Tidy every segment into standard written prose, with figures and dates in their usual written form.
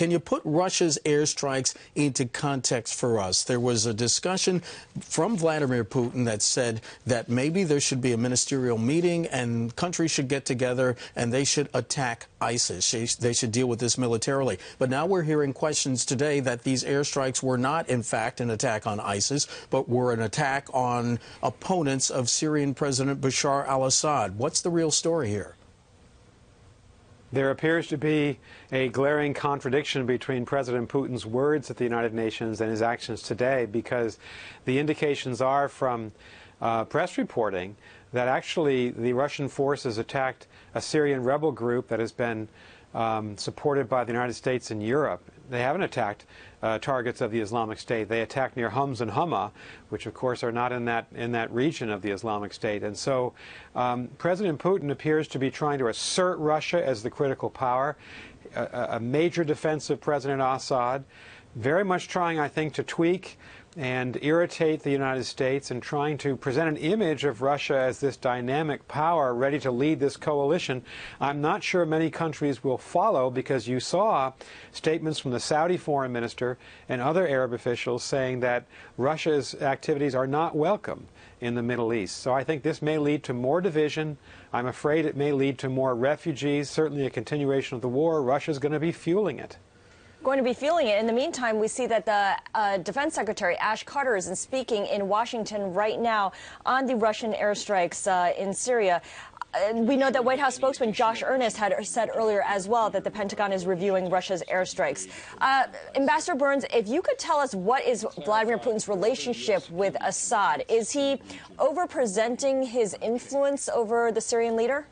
Can you put Russia's airstrikes into context for us? There was a discussion from Vladimir Putin that said that maybe there should be a ministerial meeting and countries should get together and they should attack ISIS. They should deal with this militarily. But now we're hearing questions today that these airstrikes were not, in fact, an attack on ISIS, but were an attack on opponents of Syrian President Bashar al-Assad. What's the real story here? There appears to be a glaring contradiction between President Putin's words at the United Nations and his actions today, because the indications are from press reporting that actually the Russian forces attacked a Syrian rebel group that has been supported by the United States and Europe. They haven't attacked targets of the Islamic State. They attacked near Homs and Hama, which of course are not in that region of the Islamic State. And so President Putin appears to be trying to assert Russia as the critical power, a major defense of President Assad, very much trying, I think, to tweak and irritate the United States and trying to present an image of Russia as this dynamic power ready to lead this coalition. I'm not sure many countries will follow, because you saw statements from the Saudi foreign minister and other Arab officials saying that Russia's activities are not welcome in the Middle East. So I think this may lead to more division. I'm afraid it may lead to more refugees, certainly a continuation of the war. Russia's going to be fueling it. Going to be feeling it. In the meantime, we see that the Defense Secretary Ash Carter is speaking in Washington right now on the Russian airstrikes in Syria. We know that White House spokesman Josh Earnest had said earlier as well that the Pentagon is reviewing Russia's airstrikes. Ambassador Burns, if you could tell us, what is Vladimir Putin's relationship with Assad? Is he over-presenting his influence over the Syrian leader?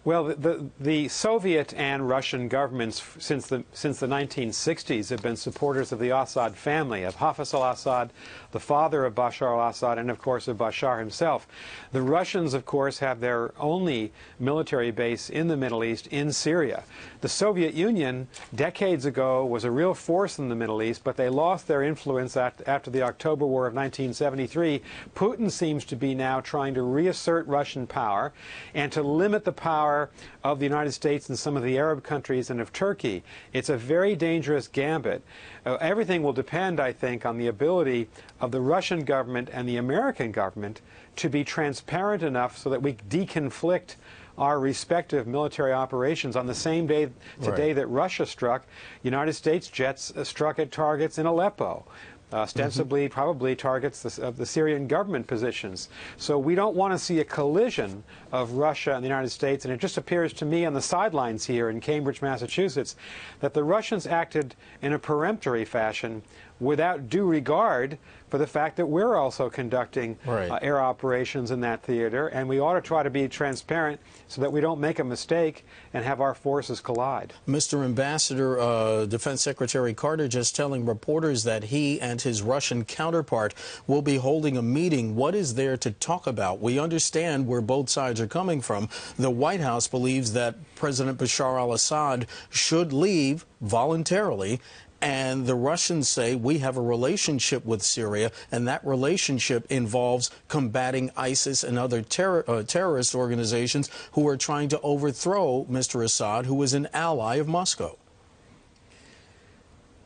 Well, the Soviet and Russian governments since the 1960s have been supporters of the Assad family, of Hafez al-Assad, the father of Bashar al-Assad, and of course of Bashar himself. The Russians, of course, have their only military base in the Middle East, in Syria. The Soviet Union, decades ago, was a real force in the Middle East, but they lost their influence after the October War of 1973. Putin seems to be now trying to reassert Russian power and to limit the power of the United States and some of the Arab countries and of Turkey. It's a very dangerous gambit. Everything will depend, I think, on the ability of the Russian government and the American government to be transparent enough so that we deconflict our respective military operations. On the same day today that Russia struck, United States jets struck at targets in Aleppo. Ostensibly, probably targets of the Syrian government positions. So we don't want to see a collision of Russia and the United States. And it just appears to me on the sidelines here in Cambridge, Massachusetts, that the Russians acted in a peremptory fashion without due regard for the fact that we're also conducting air operations in that theater, and we ought to try to be transparent so that we don't make a mistake and have our forces collide. Mr. Ambassador, Defense Secretary Carter just telling reporters that he and his Russian counterpart will be holding a meeting. What is there to talk about? We understand where both sides are coming from. The White House believes that President Bashar al-Assad should leave voluntarily, and the Russians say we have a relationship with Syria, and that relationship involves combating ISIS and other terrorist organizations who are trying to overthrow Mr. Assad, who is an ally of Moscow.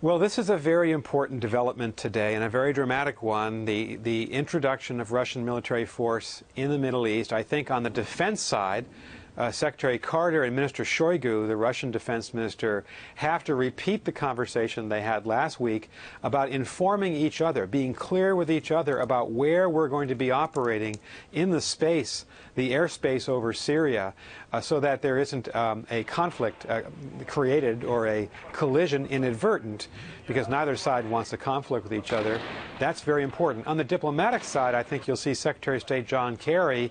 Well, this is a very important development today, and a very dramatic one, the introduction of Russian military force in the Middle East. I think on the defense side, Secretary Carter and Minister Shoigu, the Russian defense minister, have to repeat the conversation they had last week about informing each other, being clear with each other about where we're going to be operating in the space, the airspace over Syria, so that there isn't a conflict created or a collision inadvertent, because neither side wants a conflict with each other. That's very important. On the diplomatic side, I think you'll see Secretary of State John Kerry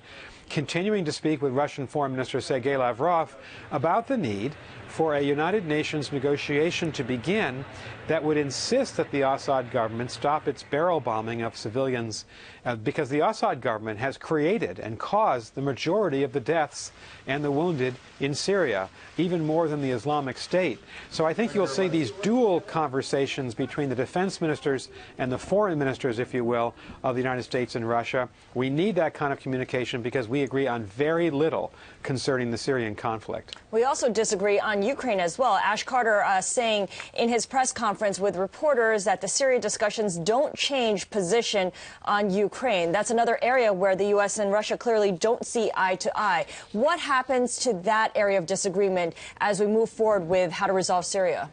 continuing to speak with Russian Foreign Minister Sergei Lavrov about the need for a United Nations negotiation to begin that would insist that the Assad government stop its barrel bombing of civilians, because the Assad government has created and caused the majority of the deaths and the wounded in Syria, even more than the Islamic State. So I think you'll see these dual conversations between the defense ministers and the foreign ministers, if you will, of the United States and Russia. We need that kind of communication because we we agree on very little concerning the Syrian conflict. We also disagree on Ukraine as well. Ash Carter saying in his press conference with reporters that the Syria discussions don't change position on Ukraine. That's another area where the U.S. and Russia clearly don't see eye to eye. What happens to that area of disagreement as we move forward with how to resolve Syria?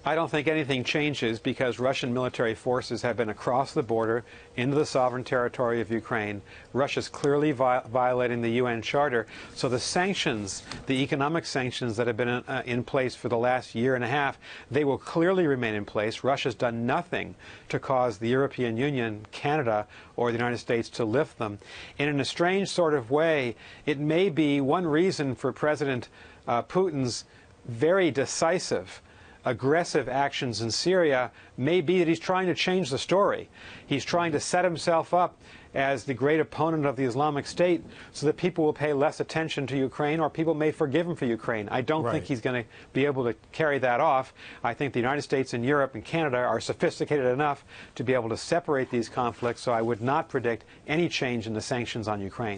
I don't think anything changes because Russian military forces have been across the border into the sovereign territory of Ukraine. Russia's clearly violating the UN Charter. So the sanctions, the economic sanctions that have been in place for the last year and a half, they will clearly remain in place. Russia's done nothing to cause the European Union, Canada, or the United States to lift them. And in a strange sort of way, it may be one reason for President Putin's very decisive aggressive actions in Syria may be that he's trying to change the story. He's trying to set himself up as the great opponent of the Islamic State so that people will pay less attention to Ukraine, or people may forgive him for Ukraine. I don't think he's going to be able to carry that off. I think the United States and Europe and Canada are sophisticated enough to be able to separate these conflicts, so I would not predict any change in the sanctions on Ukraine.